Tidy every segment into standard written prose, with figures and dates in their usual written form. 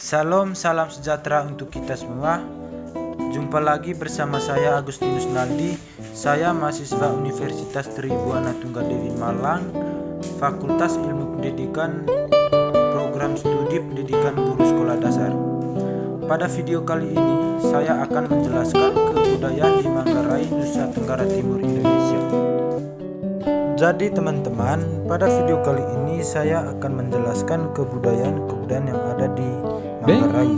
Salam sejahtera untuk kita semua. Jumpa lagi bersama saya Agustinus Naldi. Saya mahasiswa Universitas Tribuana Tunggadewi Malang, Fakultas Ilmu Pendidikan, Program Studi Pendidikan Guru Sekolah Dasar. Pada video kali ini saya akan menjelaskan kebudayaan di Manggarai, Nusa Tenggara Timur, Indonesia. Jadi teman-teman, pada video kali ini saya akan menjelaskan kebudayaan yang ada di Manggarai.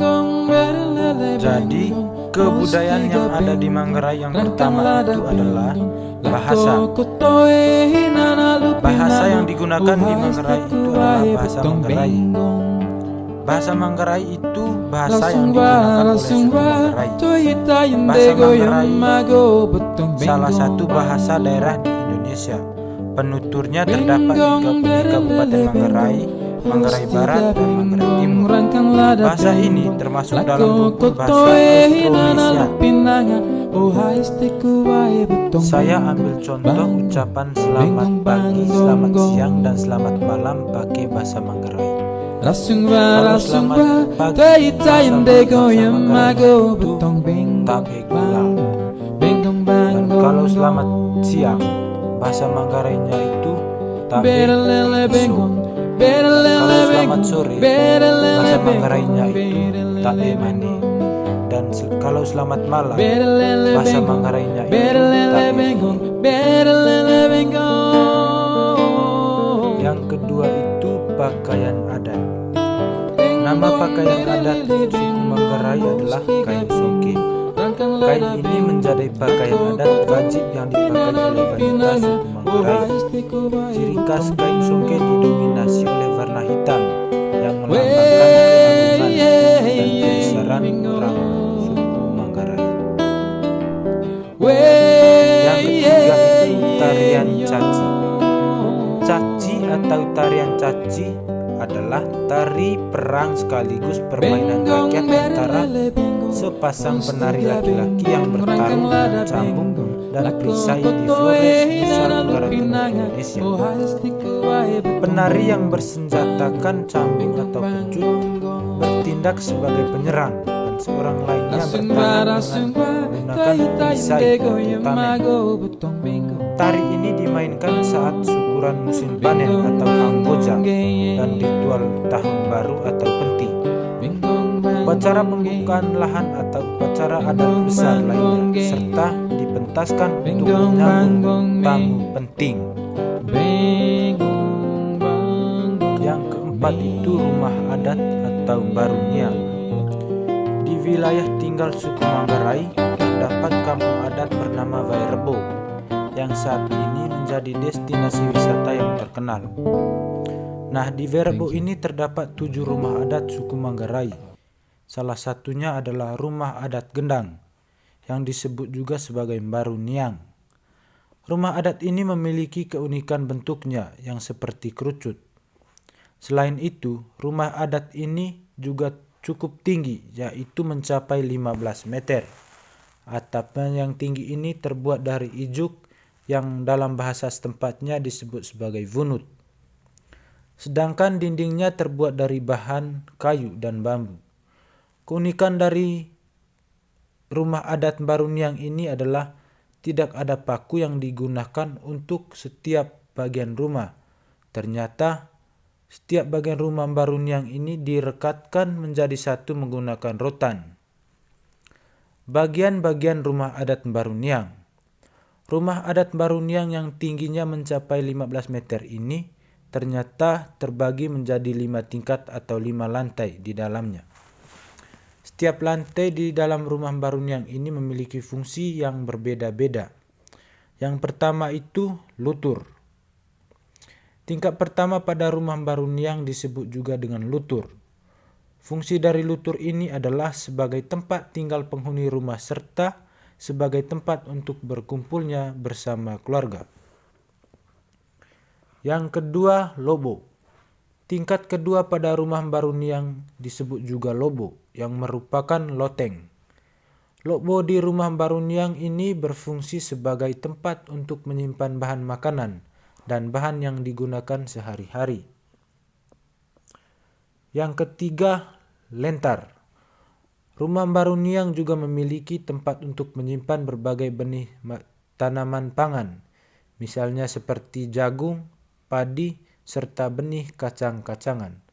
Jadi kebudayaan yang ada di Manggarai yang pertama itu adalah bahasa. Bahasa yang digunakan di Manggarai itu adalah bahasa Manggarai. Bahasa Manggarai itu bahasa yang digunakan oleh suku Manggarai. Bahasa Manggarai salah satu bahasa daerah di Indonesia. Penuturnya terdapat di Kabupaten Manggarai, Manggarai Barat, dan Manggarai Timur. Bahasa ini termasuk dalam rumpun bahasa Austronesia. Saya ambil contoh ucapan selamat pagi, selamat siang, dan selamat malam pakai bahasa Manggarai. Kalau selamat pagi bahasa Manggarai itu tabe gula. Dan kalau selamat siang bahasa Manggarainya itu tabe iso. Kalau selamat sore bahasa Manggarainya itu tabe mane. Dan kalau selamat malam bahasa Manggarainya itu tabe. Yang kedua itu pakaian adat. Nama pakaian adat suku Manggarai adalah kain songke. Kain ini menjadi pakaian adat wajib yang dipakai oleh wanita suku Manggarai. Ciri khas kain songke didominasi oleh warna hitam yang melambangkan keagungan dan kebesaran orang suku Manggarai. Yang ketiga itu tarian caci. Caci atau tarian caci adalah tari perang sekaligus permainan rakyat antara sepasang penari laki-laki yang bertarung dengan cambuk dan perisai di Flores, Nusa Tenggara Timur, Indonesia. Penari yang bersenjatakan cambuk atau pecut bertindak sebagai penyerang dan seorang lainnya bertahan dengan menggunakan perisai atau tameng. Tari ini dimainkan saat syukuran musim panen atau kamboja dan ritual tahun baru atau penti. Upacara pembukaan lahan atau upacara adat besar lainnya, serta dipentaskan untuk menyambut tamu penting. Yang keempat itu rumah adat atau baruniang. Di wilayah tinggal suku Manggarai terdapat kampung adat bernama Wairebo yang saat ini menjadi destinasi wisata yang terkenal. Nah, di Wairebo ini terdapat 7 rumah adat suku Manggarai. Salah satunya adalah rumah adat Gendang, yang disebut juga sebagai baruniang. Rumah adat ini memiliki keunikan bentuknya yang seperti kerucut. Selain itu, rumah adat ini juga cukup tinggi, yaitu mencapai 15 meter. Atapnya yang tinggi ini terbuat dari ijuk yang dalam bahasa setempatnya disebut sebagai vunut. Sedangkan dindingnya terbuat dari bahan kayu dan bambu. Keunikan dari rumah adat baruniang ini adalah tidak ada paku yang digunakan untuk setiap bagian rumah. Ternyata setiap bagian rumah baruniang ini direkatkan menjadi satu menggunakan rotan. Bagian-bagian rumah adat baruniang. Rumah adat baruniang yang tingginya mencapai 15 meter ini ternyata terbagi menjadi 5 tingkat atau 5 lantai di dalamnya. Setiap lantai di dalam rumah baruniang ini memiliki fungsi yang berbeda-beda. Yang pertama itu lutur. Tingkat pertama pada rumah baruniang disebut juga dengan lutur. Fungsi dari lutur ini adalah sebagai tempat tinggal penghuni rumah serta sebagai tempat untuk berkumpulnya bersama keluarga. Yang kedua, lobo. Tingkat kedua pada rumah baruniang disebut juga lobo, yang merupakan loteng. Lobo di rumah baruniang ini berfungsi sebagai tempat untuk menyimpan bahan makanan dan bahan yang digunakan sehari-hari. Yang ketiga, lentar. Rumah Baruniang juga memiliki tempat untuk menyimpan berbagai benih tanaman pangan, misalnya seperti jagung, padi, serta benih kacang-kacangan.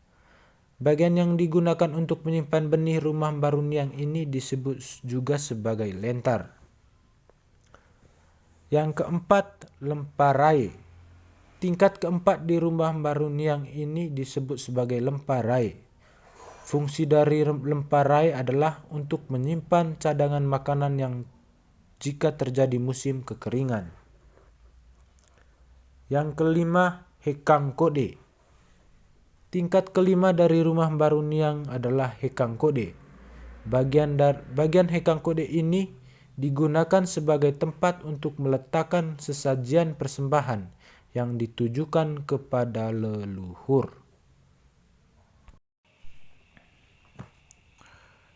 Bagian yang digunakan untuk menyimpan benih rumah Baruniang ini disebut juga sebagai lentar. Yang keempat, lemparai. Tingkat keempat di rumah Baruniang ini disebut sebagai lemparai. Fungsi dari lemparai adalah untuk menyimpan cadangan makanan yang jika terjadi musim kekeringan. Yang kelima, hekang kode. Tingkat kelima dari rumah Baruniang adalah hekang kode. Bagian hekang kode ini digunakan sebagai tempat untuk meletakkan sesajian persembahan yang ditujukan kepada leluhur.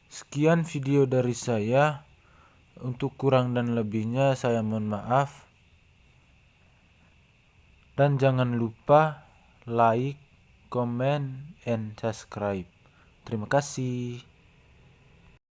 Sekian video dari saya. Untuk kurang dan lebihnya saya mohon maaf. Dan jangan lupa like, comment, and subscribe. Terima kasih.